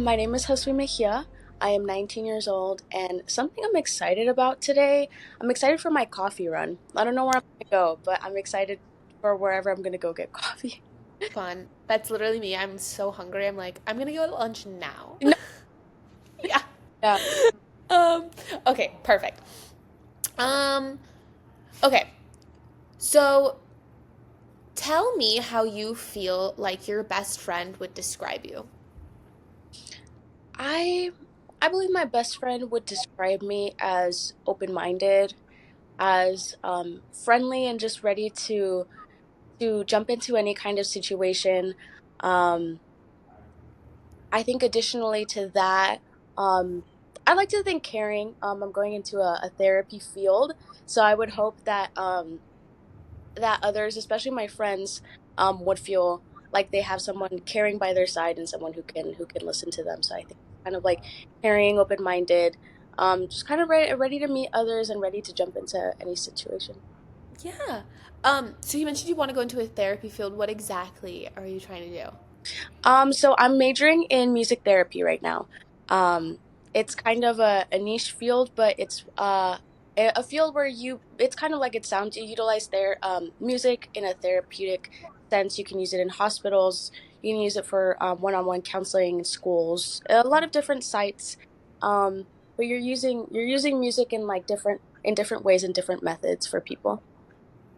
My name is Jazui Mejia. I am 19 years old, and something I'm excited about today, I'm excited for my coffee run. I don't know where I'm going to go, but I'm excited for wherever I'm going to go get coffee. Fun. That's literally me. I'm so hungry. I'm like, I'm gonna go to lunch now. No, Yeah. yeah. Um, okay, perfect. Um, okay. So tell me how you feel like your best friend would describe you. I I believe my best friend would describe me as open-minded, as friendly and just ready to jump into any kind of situation. Um, I think additionally to that, I like to think caring. I'm going into a therapy field, so I would hope that that others, especially my friends, would feel like they have someone caring by their side and someone who can listen to them. So I think kind of like caring, open minded, just kind of ready to meet others and ready to jump into any situation. Yeah. So you mentioned you want to go into a therapy field. What exactly are you trying to do? So I'm majoring in music therapy right now. Um, it's kind of a niche field, but it's a field where it's kind of like it sounds, you utilize their music in a therapeutic sense. You can use it in hospitals. You can use it for one-on-one counseling in schools. A lot of different sites. But you're using music in like different ways and different methods for people.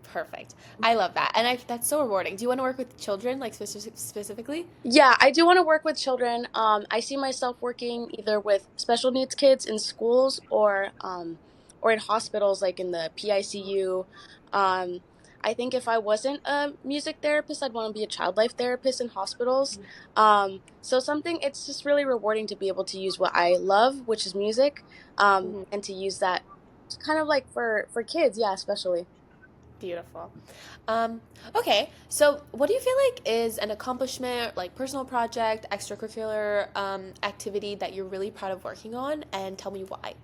Perfect. I love that. And that's so rewarding. Do you want to work with children, like specifically? Yeah, I do want to work with children. I see myself working either with special needs kids in schools or in hospitals, like in the PICU. Um, I think if I wasn't a music therapist, I'd want to be a child life therapist in hospitals. So something it's just really rewarding to be able to use what I love, which is music, Mhm. and to use that kind of like for kids, yeah, especially. Beautiful. Um, okay, so what do you feel like is an accomplishment, like personal project, extracurricular activity that you're really proud of working on, and tell me why?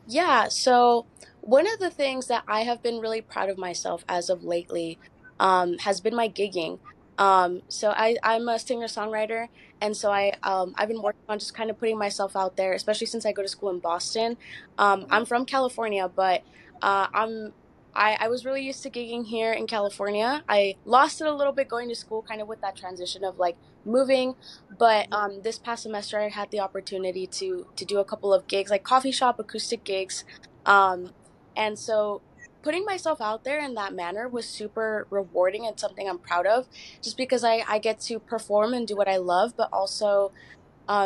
Yeah, so one of the things that I have been really proud of myself as of lately has been my gigging. I'm a singer-songwriter, and so I've been working on just kind of putting myself out there, especially since I go to school in Boston. I'm from California, but I was really used to gigging here in California. I lost it a little bit going to school, kind of with that transition of like moving, but this past semester, I had the opportunity to do a couple of gigs, like coffee shop acoustic gigs, um, and so putting myself out there in that manner was super rewarding and something I'm proud of, just because I get to perform and do what I love, but also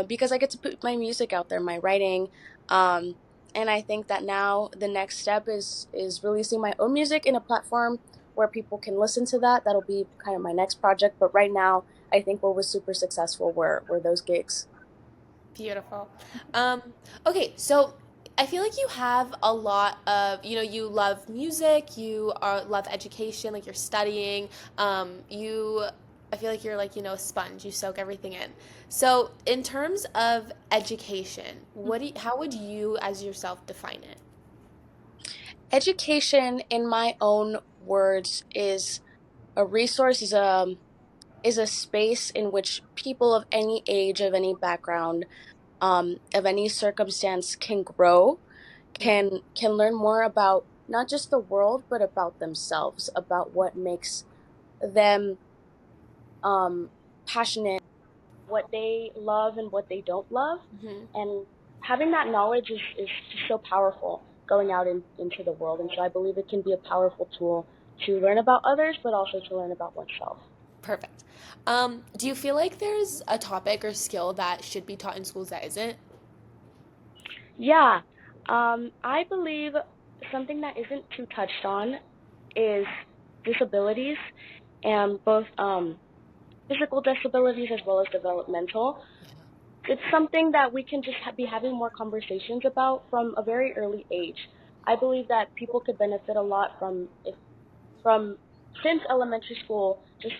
because I get to put my music out there, my writing. Um, and I think that now the next step is releasing my own music in a platform where people can listen to that. That'll be kind of my next project. But right now, I think what was super successful were those gigs. Beautiful. Um, okay, so I feel like you have a lot of, you love music, love education, like you're studying. I feel like you're like, a sponge. You soak everything in. So, in terms of education, how would you as yourself define it? Education, in my own words, is a resource, is a space in which people of any age, of any background, of any circumstance can grow, can learn more about not just the world but about themselves, about what makes them um passionate, what they love and what they don't love. Mhm. And having that knowledge is just so powerful going out into the world. And so I believe it can be a powerful tool to learn about others but also to learn about oneself. Perfect. Do you feel like there's a topic or skill that should be taught in schools that isn't? Yeah, I believe something that isn't too touched on is disabilities, and both physical disabilities as well as developmental. It's something that we can just be having more conversations about from a very early age. I believe that people could benefit a lot from since elementary school, just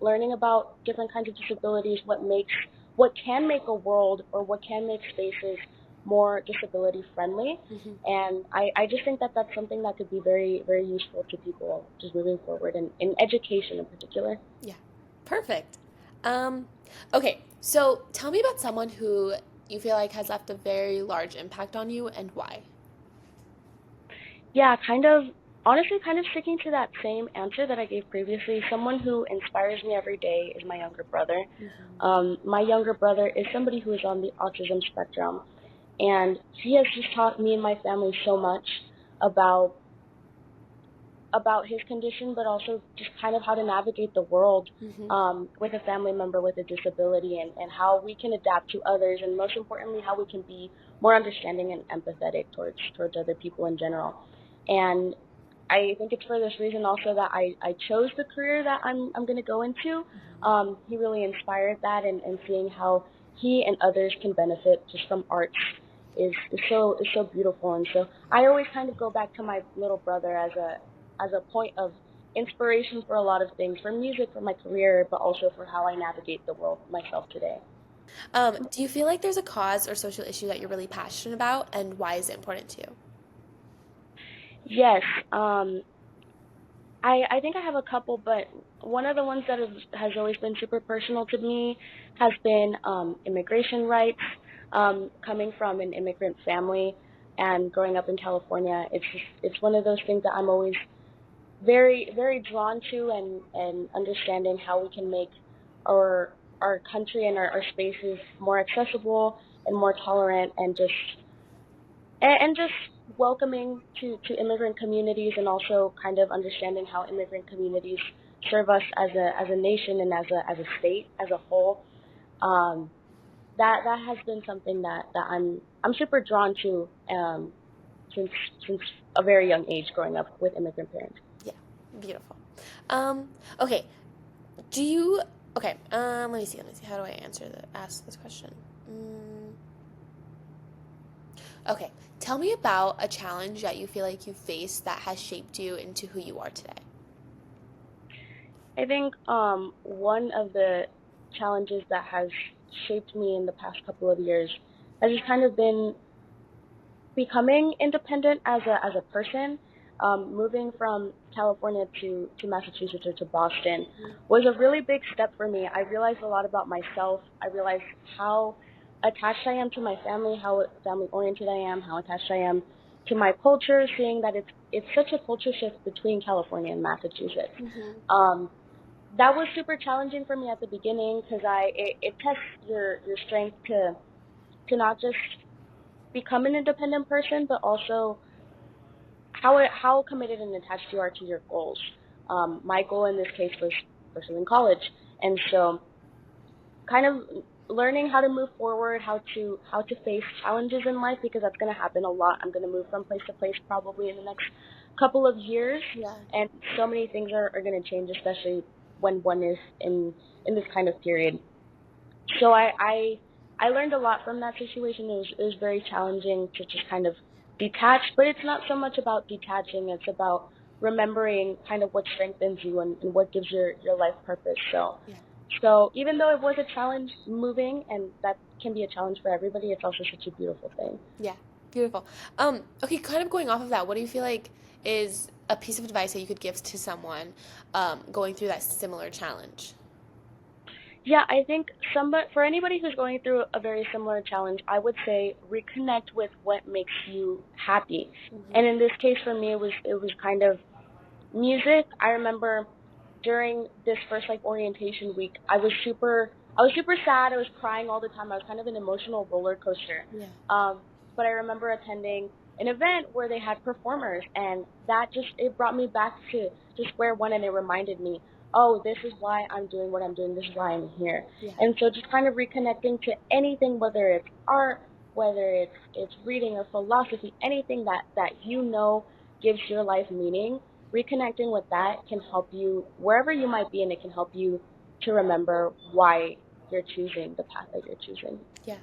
learning about different kinds of disabilities, what can make a world or what can make spaces more disability friendly. Mhm. And I just think that that's something that could be very, very useful to people just moving forward in education in particular. Yeah. Perfect. Um, okay, so tell me about someone who you feel like has left a very large impact on you and why. Yeah, kind of, honestly, kind of sticking to that same answer that I gave previously. Someone who inspires me every day is my younger brother. Hmm. My younger brother is somebody who is on the autism spectrum, and he has just taught me and my family so much about his condition, but also just kind of how to navigate the world Hmm. with a family member with a disability, and how we can adapt to others, and most importantly, how we can be more understanding and empathetic towards other people in general. And I think it's for this reason also that I chose the career that I'm going to go into. He really inspired that, and seeing how he and others can benefit just from arts is so beautiful. And so I always kind of go back to my little brother as a point of inspiration for a lot of things, for music, for my career, but also for how I navigate the world myself today. Do you feel like there's a cause or social issue that you're really passionate about, and why is it important to you? Yes, I think I have a couple, but one of the ones that has always been super personal to me has been immigration rights. Coming from an immigrant family and growing up in California, it's one of those things that I'm always very drawn to, and understanding how we can make our country and our spaces more accessible and more tolerant, and just welcoming to immigrant communities, and also kind of understanding how immigrant communities serve us as a nation, and as a state as a whole. Um, that has been something that I'm super drawn to, since since a very young age, growing up with immigrant parents. Yeah, beautiful. Um, okay, do you, okay, let me see, how do I ask this question? Mm, okay, tell me about a challenge that you feel like you faced that has shaped you into who you are today. I think one of the challenges that has shaped me in the past couple of years has just kind of been becoming independent as a person. Moving from California to Massachusetts, or to Boston, was a really big step for me. I realized a lot about myself. I realized how attached I am to my family, how family oriented I am, how attached I am to my culture. Seeing that it's such a culture shift between California and Massachusetts. Mm-hmm. Um, that was super challenging for me at the beginning, because it tests your strength to not just become an independent person, but also how committed and attached you are to your goals. My goal in this case was pursuing college, and so kind of learning how to move forward, how to face challenges in life, because that's going to happen a lot. I'm going to move from place to place probably in the next couple of years, Yeah. and so many things are going to change, especially when one is in this kind of period. So I learned a lot from that situation. It was very challenging to just kind of detach, but it's not so much about detaching. It's about remembering kind of what strengthens you, and what gives your life purpose. Yeah. So even though it was a challenge moving, and that can be a challenge for everybody, it's also such a beautiful thing. Yeah. Beautiful. Okay, kind of going off of that, what do you feel like is a piece of advice that you could give to someone going through that similar challenge? Yeah, I think for anybody who's going through a very similar challenge, I would say reconnect with what makes you happy. Mm-hmm. And in this case for me, it was kind of music. I remember during this first like orientation week, I was super sad. I was crying all the time. I was kind of an emotional roller coaster. Yeah. Um, but I remember attending an event where they had performers, and that just it brought me back to square one, and it reminded me, oh, this is why I'm doing what I'm doing. This is why I'm here. Yeah. And so just kind of reconnecting to anything, whether it's art, whether it's reading or philosophy, anything that gives your life meaning. Reconnecting with that can help you wherever you might be, and it can help you to remember why you're choosing the path that you're choosing. Yeah.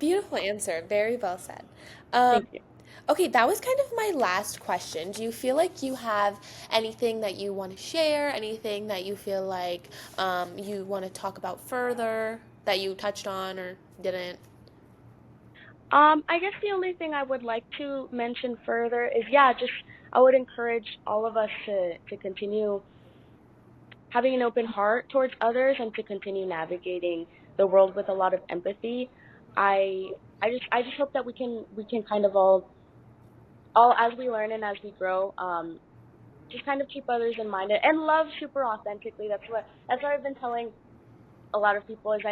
Beautiful answer. Very well said. Um, Thank you. okay, that was kind of my last question. Do you feel like you have anything that you want to share? Anything that you feel like you want to talk about further that you touched on or didn't? I guess the only thing I would like to mention further is, yeah, just I would encourage all of us to continue having an open heart towards others and to continue navigating the world with a lot of empathy. I just hope that we can kind of all as we learn and as we grow, just kind of keep others in mind and love super authentically. That's what I've been telling a lot of people is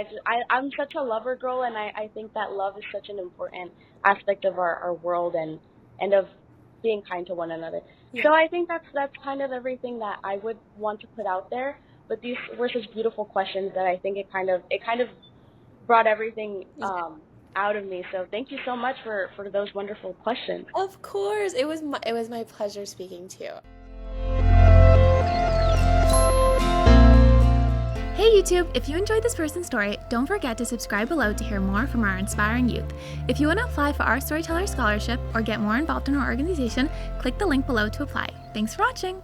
I'm such a lover girl, and I think that love is such an important aspect of our world and of being kind to one another. Yeah. So I think that's kind of everything that I would want to put out there. But these were such beautiful questions that I think it kind of brought everything Yeah. out of me. So thank you so much for those wonderful questions. Of course. It was my pleasure speaking to you. Hey YouTube, if you enjoyed this person's story, don't forget to subscribe below to hear more from our inspiring youth. If you want to apply for our Storyteller Scholarship or get more involved in our organization, click the link below to apply. Thanks for watching!